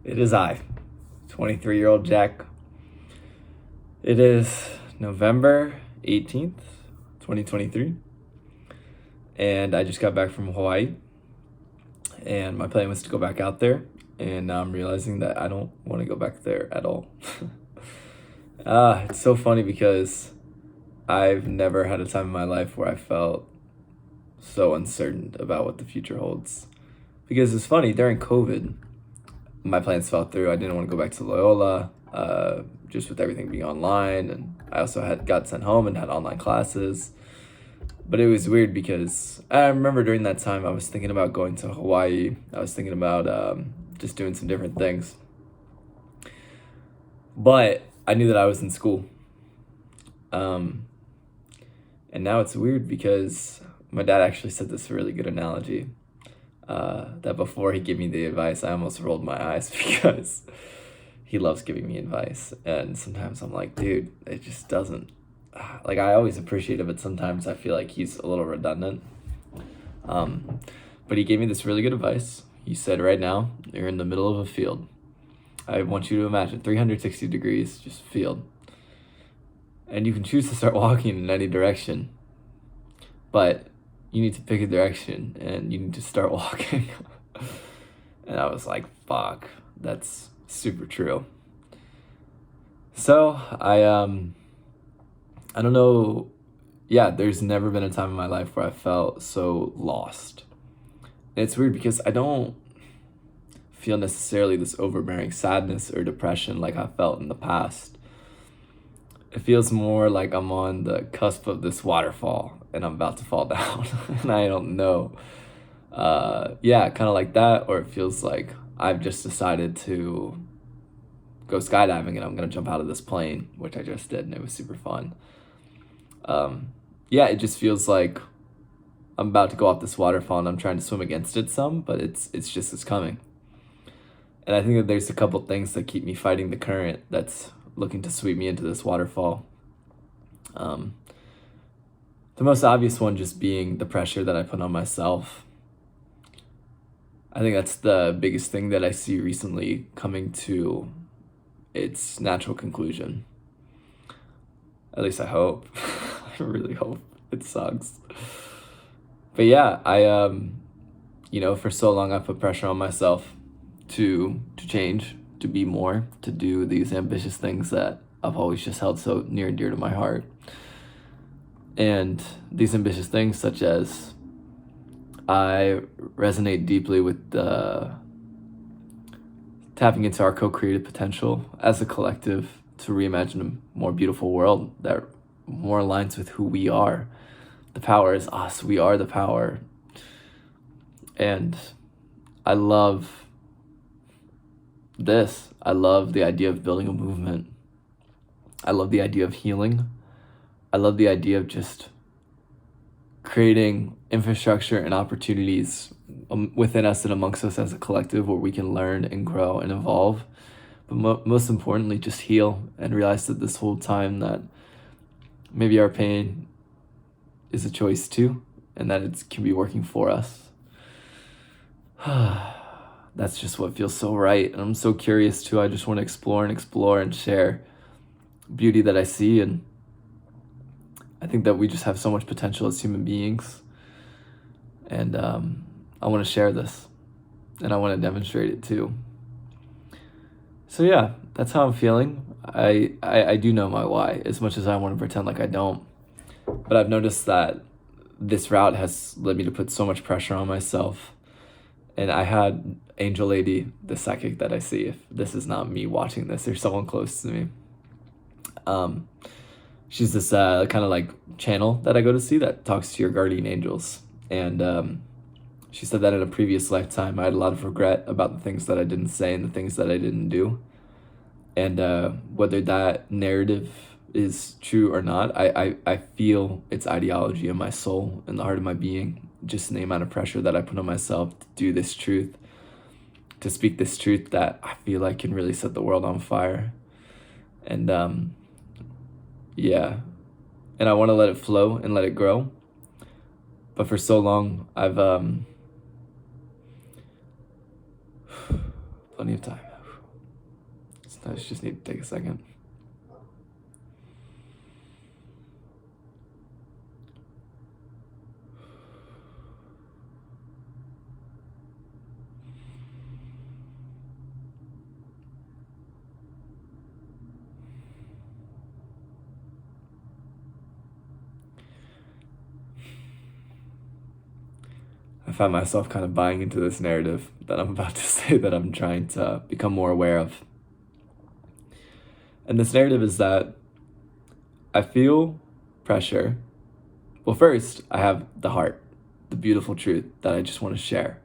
It is I, 23-year-old Jack. It is November 18th, 2023, and I just got back from Hawaii, and my plan was to go back out there, and now I'm realizing that I don't want to go back there at all. It's so funny because I've never had a time in my life where I felt so uncertain about what the future holds. Because it's funny, during COVID, my plans fell through. I didn't want to go back to Loyola, just with everything being online, and I also had got sent home and had online classes. But it was weird because I remember during that time I was thinking about going to Hawaii. I was thinking about just doing some different things. But I knew that I was in school. Um, and now it's weird because my dad actually said this really good analogy. That before he gave me the advice, I almost rolled my eyes because he loves giving me advice. And sometimes I'm like, dude, it just doesn't. Like, I always appreciate it, but sometimes I feel like he's a little redundant. But he gave me this really good advice. He said, right now, you're in the middle of a field. I want you to imagine 360 degrees, just field. And you can choose to start walking in any direction. But you need to pick a direction and you need to start walking. And I was like, fuck, that's super true. So I don't know. Yeah, there's never been a time in my life where I felt so lost. And it's weird because I don't feel necessarily this overbearing sadness or depression like I felt in the past. It feels more like I'm on the cusp of this waterfall and I'm about to fall down and I don't know. Yeah, kind of like that, or it feels like I've just decided to go skydiving and I'm gonna jump out of this plane, which I just did and it was super fun. Yeah, it just feels like I'm about to go off this waterfall and I'm trying to swim against it some, but it's coming. And I think that there's a couple things that keep me fighting the current that's looking to sweep me into this waterfall. The most obvious one just being the pressure that I put on myself. I think that's the biggest thing that I see recently coming to its natural conclusion. At least I hope. I really hope. It sucks. But yeah, for so long I put pressure on myself to change, to be more, to do these ambitious things that I've always just held so near and dear to my heart. And these ambitious things, such as I resonate deeply with tapping into our co-creative potential as a collective to reimagine a more beautiful world that more aligns with who we are. The power is us. We are the power. And I love this. I love the idea of building a movement. I love the idea of healing. I love the idea of just creating infrastructure and opportunities within us and amongst us as a collective where we can learn and grow and evolve. But most importantly, just heal and realize that this whole time that maybe our pain is a choice too, and that it can be working for us. That's just what feels so right. And I'm so curious too. I just want to explore and share beauty that I see. And I think that we just have so much potential as human beings. And I want to share this. And I want to demonstrate it too. So yeah, that's how I'm feeling. I do know my why, as much as I want to pretend like I don't. But I've noticed that this route has led me to put so much pressure on myself. And I had Angel Lady, the psychic that I see, if this is not me watching this or someone close to me. She's this kind of like channel that I go to see that talks to your guardian angels. And she said that in a previous lifetime, I had a lot of regret about the things that I didn't say and the things that I didn't do. And whether that narrative is true or not, I feel its ideology in my soul, in the heart of my being, just the amount of pressure that I put on myself to do this truth, to speak this truth that I feel like can really set the world on fire. And yeah, and I want to let it flow and let it grow. But for so long, I've plenty of time. I just need to take a second. I find myself kind of buying into this narrative that I'm about to say that I'm trying to become more aware of. And this narrative is that I feel pressure. Well, first, I have the heart, the beautiful truth that I just want to share.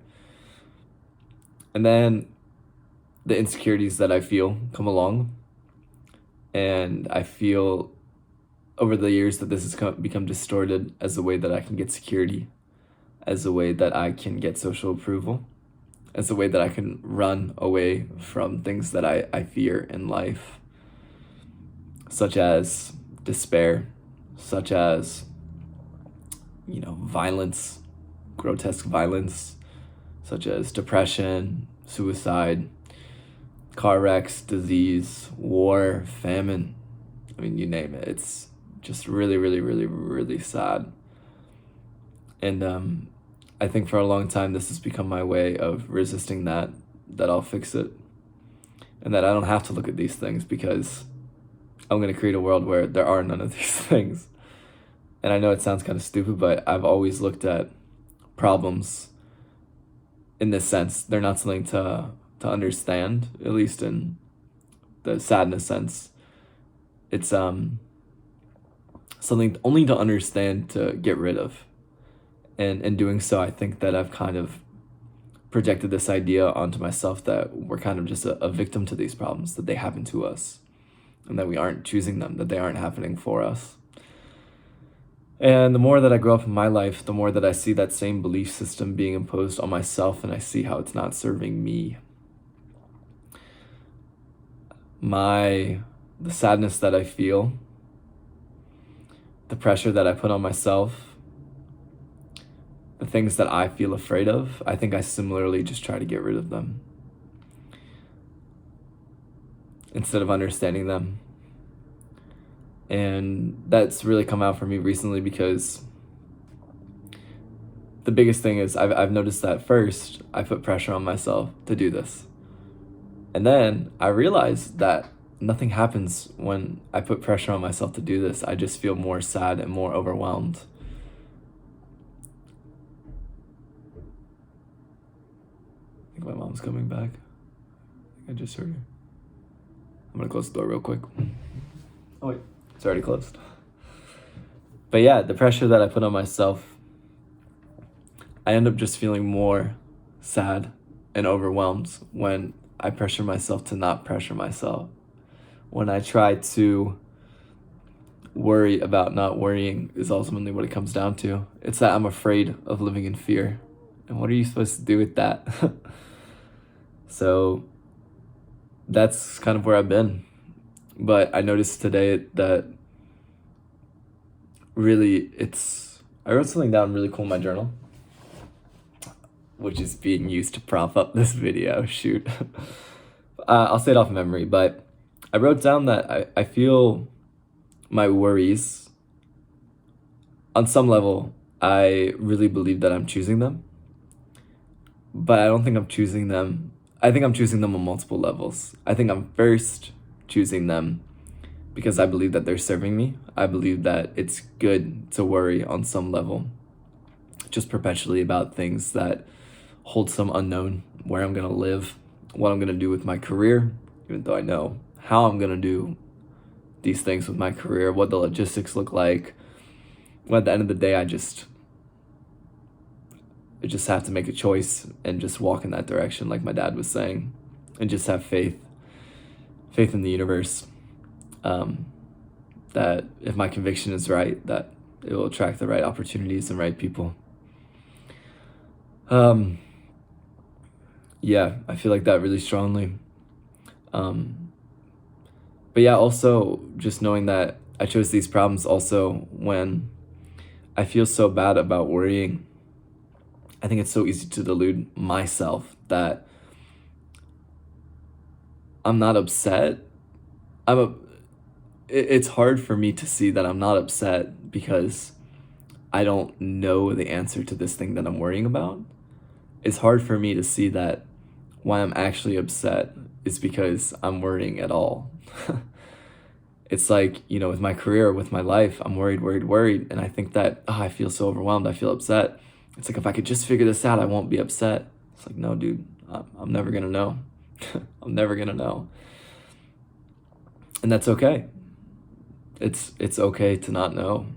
And then the insecurities that I feel come along. And I feel over the years that this has become distorted as a way that I can get security, as a way that I can get social approval, as a way that I can run away from things that I fear in life, such as despair, such as, violence, grotesque violence, such as depression, suicide, car wrecks, disease, war, famine. I mean, you name it. It's just really, really, really, really sad. And I think for a long time, this has become my way of resisting that I'll fix it. And that I don't have to look at these things because I'm going to create a world where there are none of these things. And I know it sounds kind of stupid, but I've always looked at problems in this sense. They're not something to understand, at least in the sadness sense. It's something only to understand, to get rid of. And in doing so, I think that I've kind of projected this idea onto myself that we're kind of just a victim to these problems, that they happen to us, and that we aren't choosing them, that they aren't happening for us. And the more that I grow up in my life, the more that I see that same belief system being imposed on myself, and I see how it's not serving me. The sadness that I feel, the pressure that I put on myself, the things that I feel afraid of, I think I similarly just try to get rid of them instead of understanding them. And that's really come out for me recently because the biggest thing is I've noticed that first I put pressure on myself to do this. And then I realized that nothing happens when I put pressure on myself to do this. I just feel more sad and more overwhelmed. I think my mom's coming back. I just heard her. I'm gonna close the door real quick. Oh wait, it's already closed. But yeah, the pressure that I put on myself, I end up just feeling more sad and overwhelmed when I pressure myself to not pressure myself. When I try to worry about not worrying is ultimately what it comes down to. It's that I'm afraid of living in fear. And what are you supposed to do with that? So that's kind of where I've been. But I noticed today that really I wrote something down really cool in my journal, which is being used to prop up this video. Shoot. I'll say it off memory, but I wrote down that I feel my worries, on some level, I really believe that I'm choosing them, but I don't think I'm choosing them. I think I'm choosing them on multiple levels. I think I'm first choosing them because I believe that they're serving me. I believe that it's good to worry on some level, just perpetually about things that hold some unknown, where I'm going to live, what I'm going to do with my career, even though I know how I'm going to do these things with my career, what the logistics look like. Well, at the end of the day, I just have to make a choice and just walk in that direction, like my dad was saying, and just have faith in the universe, that if my conviction is right, that it will attract the right opportunities and right people. Yeah, I feel like that really strongly. But yeah, also just knowing that I chose these problems also when I feel so bad about worrying. I think it's so easy to delude myself that I'm not upset I'm a it's hard for me to see that I'm not upset because I don't know the answer to this thing that I'm worrying about. It's hard for me to see that why I'm actually upset is because I'm worrying at all. It's like, with my career, with my life, I'm worried, worried, worried. And I think that, I feel so overwhelmed. I feel upset. It's like, if I could just figure this out, I won't be upset. It's like, no, dude, I'm never going to know. I'm never going to know. And that's okay. It's okay to not know.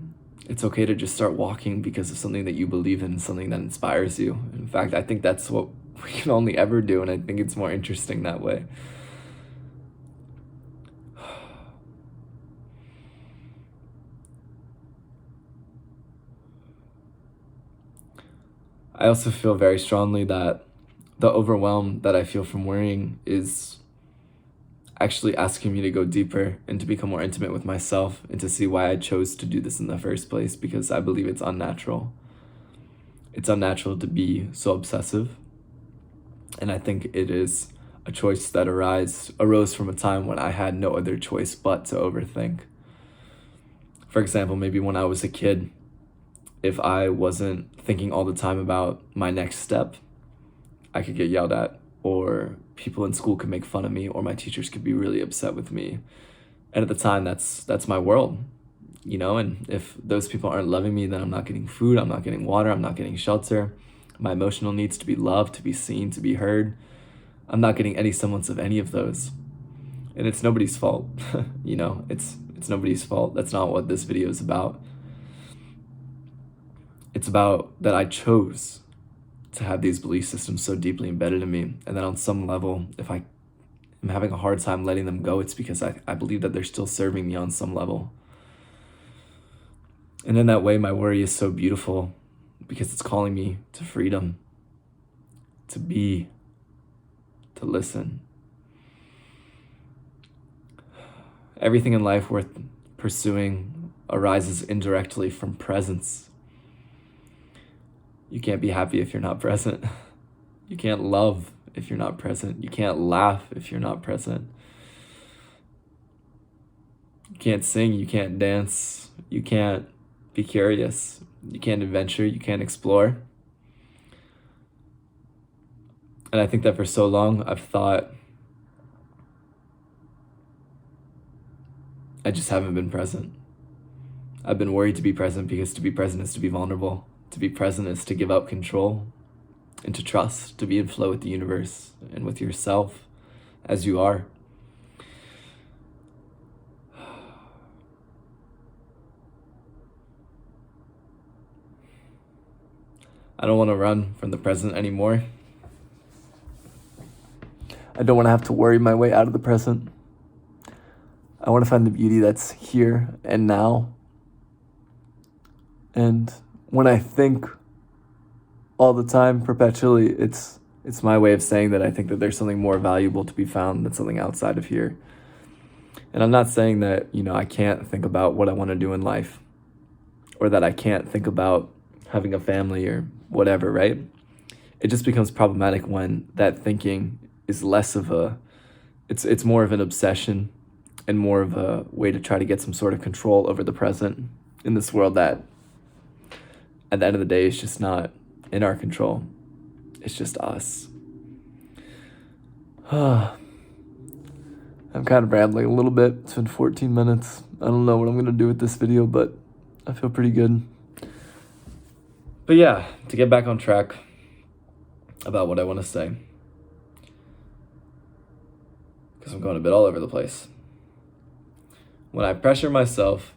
It's okay to just start walking because of something that you believe in, something that inspires you. In fact, I think that's what we can only ever do. And I think it's more interesting that way. I also feel very strongly that the overwhelm that I feel from worrying is actually asking me to go deeper and to become more intimate with myself and to see why I chose to do this in the first place, because I believe it's unnatural. It's unnatural to be so obsessive. And I think it is a choice that arose from a time when I had no other choice but to overthink. For example, maybe when I was a kid, if I wasn't thinking all the time about my next step, I could get yelled at, or people in school could make fun of me, or my teachers could be really upset with me. And at the time, that's my world, and if those people aren't loving me, then I'm not getting food, I'm not getting water, I'm not getting shelter. My emotional needs to be loved, to be seen, to be heard. I'm not getting any semblance of any of those. And it's nobody's fault. It's nobody's fault. That's not what this video is about. It's about that I chose to have these belief systems so deeply embedded in me. And then on some level, if I am having a hard time letting them go, it's because I believe that they're still serving me on some level. And in that way, my worry is so beautiful because it's calling me to freedom, to be, to listen. Everything in life worth pursuing arises indirectly from presence. You can't be happy if you're not present. You can't love if you're not present. You can't laugh if you're not present. You can't sing, you can't dance, you can't be curious, you can't adventure, you can't explore. And I think that for so long I've thought I just haven't been present. I've been worried to be present because to be present is to be vulnerable. To be present is to give up control and to trust, to be in flow with the universe and with yourself as you are. I don't want to run from the present anymore. I don't want to have to worry my way out of the present. I want to find the beauty that's here and now. And when I think all the time, perpetually, it's my way of saying that I think that there's something more valuable to be found than something outside of here. And I'm not saying that, I can't think about what I want to do in life, or that I can't think about having a family or whatever, right? It just becomes problematic when that thinking is less of it's more of an obsession and more of a way to try to get some sort of control over the present in this world that at the end of the day is just not in our control. It's just us. I'm kind of rambling a little bit. It's been 14 minutes. I don't know what I'm going to do with this video, but I feel pretty good. But yeah, to get back on track about what I want to say, because I'm going a bit all over the place. When I pressure myself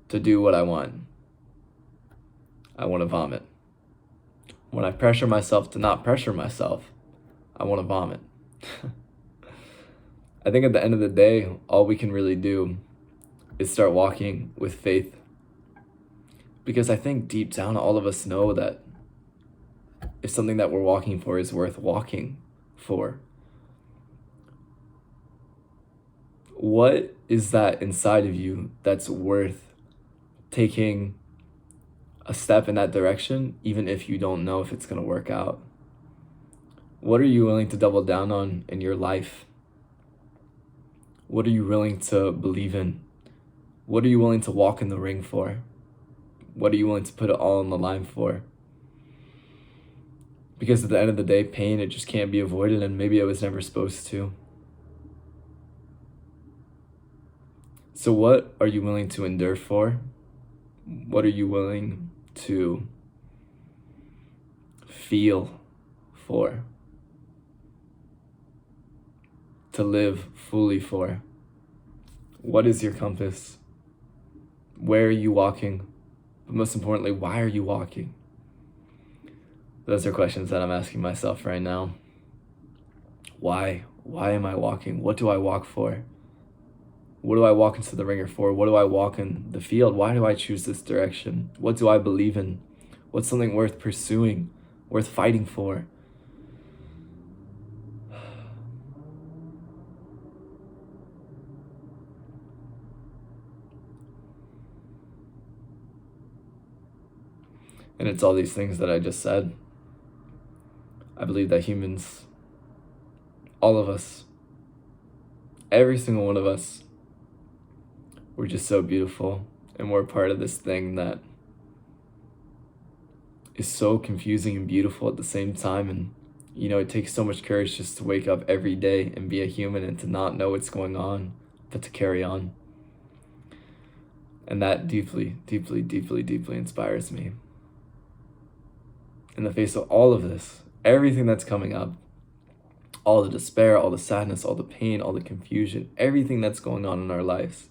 to do what I want to vomit. When I pressure myself to not pressure myself, I want to vomit. I think at the end of the day, all we can really do is start walking with faith. Because I think deep down, all of us know that if something that we're walking for is worth walking for, what is that inside of you that's worth taking a step in that direction, even if you don't know if it's going to work out? What are you willing to double down on in your life? What are you willing to believe in? What are you willing to walk in the ring for? What are you willing to put it all on the line for? Because at the end of the day, pain, it just can't be avoided, and maybe it was never supposed to. So what are you willing to endure for? What are you willing to feel for? To live fully for? What is your compass? Where are you walking? But most importantly, why are you walking? Those are questions that I'm asking myself right now. Why? Why am I walking? What do I walk for? What do I walk into the ringer for? What do I walk in the field? Why do I choose this direction? What do I believe in? What's something worth pursuing, worth fighting for? And it's all these things that I just said. I believe that humans, all of us, every single one of us, we're just so beautiful, and we're part of this thing that is so confusing and beautiful at the same time. And it takes so much courage just to wake up every day and be a human and to not know what's going on, but to carry on. And that deeply, deeply, deeply, deeply inspires me. In the face of all of this, everything that's coming up, all the despair, all the sadness, all the pain, all the confusion, everything that's going on in our lives,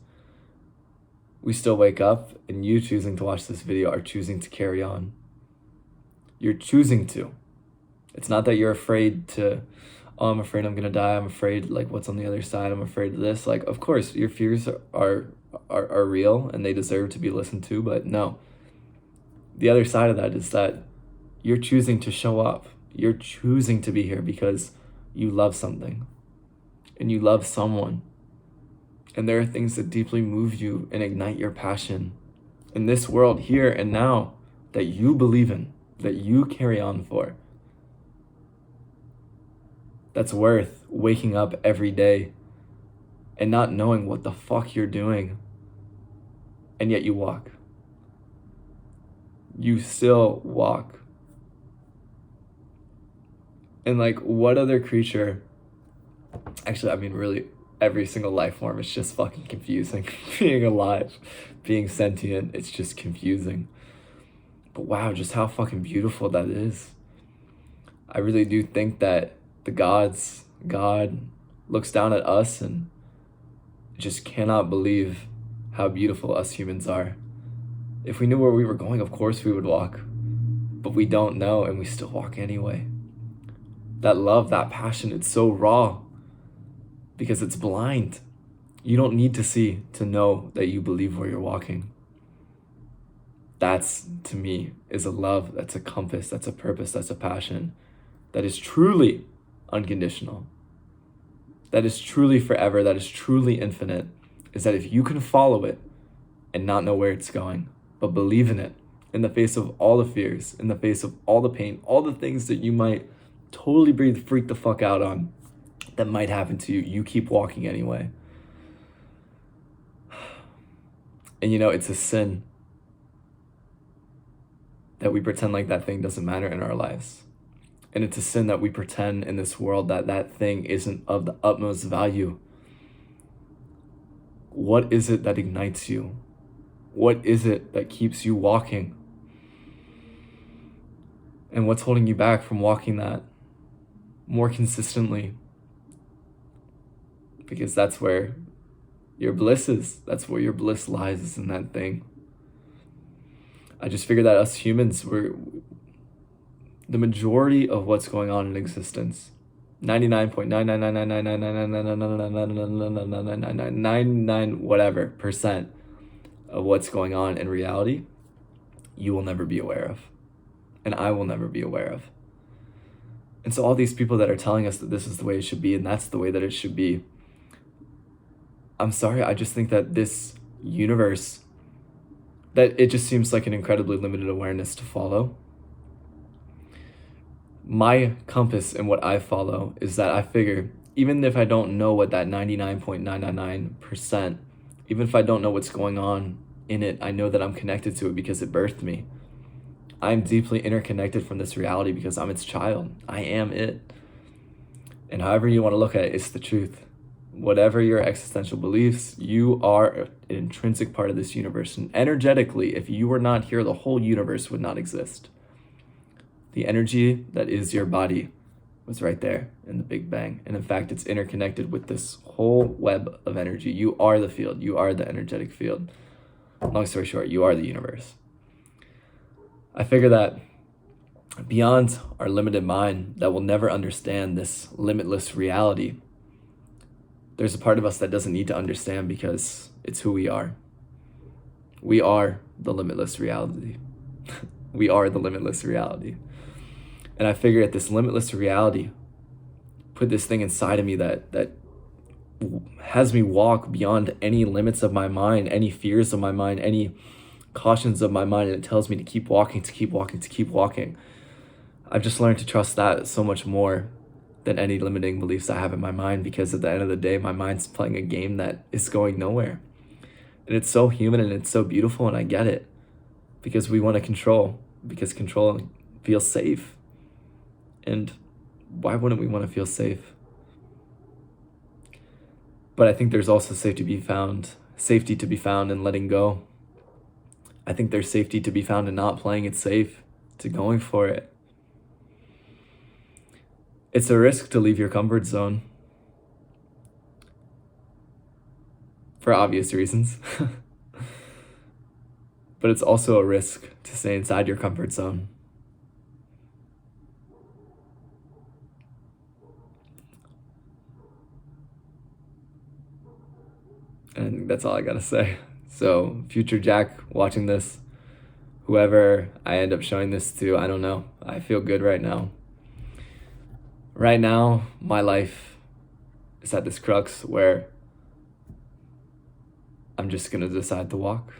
we still wake up, and you choosing to watch this video are choosing to carry on. You're choosing to. It's not that you're afraid to, oh, I'm afraid I'm gonna die, I'm afraid like what's on the other side, I'm afraid of this. Like, of course, your fears are real and they deserve to be listened to, but no. The other side of that is that you're choosing to show up. You're choosing to be here because you love something and you love someone. And there are things that deeply move you and ignite your passion in this world, here and now, that you believe in, that you carry on for. That's worth waking up every day and not knowing what the fuck you're doing, and yet you walk. You still walk. And like, what other creature, actually, I mean, really, every single life form is just fucking confusing. Being alive, being sentient, it's just confusing. But wow, just how fucking beautiful that is. I really do think that God looks down at us and just cannot believe how beautiful us humans are. If we knew where we were going, of course we would walk. But we don't know, and we still walk anyway. That love, that passion, it's so raw because it's blind. You don't need to see to know that you believe where you're walking. That's, to me, is a love, that's a compass, that's a purpose, that's a passion that is truly unconditional, that is truly forever, that is truly infinite, is that if you can follow it and not know where it's going, but believe in it, in the face of all the fears, in the face of all the pain, all the things that you might totally freak the fuck out on that might happen to you, you keep walking anyway. And it's a sin that we pretend like that thing doesn't matter in our lives. And it's a sin that we pretend in this world that that thing isn't of the utmost value. What is it that ignites you? What is it that keeps you walking? And what's holding you back from walking that more consistently? Because that's where your bliss is. That's where your bliss lies, is in that thing. I just figured that us humans, the majority of what's going on in existence, 99.9999999999999 whatever percent of what's going on in reality, you will never be aware of, and I will never be aware of. And so all these people that are telling us that this is the way it should be and that's the way that it should be, I'm sorry, I just think that this universe, that it just seems like an incredibly limited awareness to follow. My compass and what I follow is that I figure even if I don't know what that 99.999%, even if I don't know what's going on in it, I know that I'm connected to it because it birthed me. I'm deeply interconnected from this reality because I'm its child. I am it. And however you want to look at it, it's the truth. Whatever your existential beliefs, you are an intrinsic part of this universe. And energetically, if you were not here, the whole universe would not exist. The energy that is your body was right there in the Big Bang. And in fact, it's interconnected with this whole web of energy. You are the field. You are the energetic field. Long story short, you are the universe. I figure that beyond our limited mind that will never understand this limitless reality, there's a part of us that doesn't need to understand because it's who we are. We are the limitless reality. We are the limitless reality. And I figure at this limitless reality, put this thing inside of me that has me walk beyond any limits of my mind, any fears of my mind, any cautions of my mind, and it tells me to keep walking, to keep walking, to keep walking. I've just learned to trust that so much more than any limiting beliefs I have in my mind, because at the end of the day, my mind's playing a game that is going nowhere. And it's so human and it's so beautiful, and I get it. Because we want to control, because control feels safe. And why wouldn't we want to feel safe? But I think there's also safety to be found in letting go. I think there's safety to be found in not playing it safe, to going for it. It's a risk to leave your comfort zone. For obvious reasons. But it's also a risk to stay inside your comfort zone. And that's all I gotta say. So, future Jack watching this, whoever I end up showing this to, I don't know. I feel good right now. Right now, my life is at this crux where I'm just gonna decide to walk.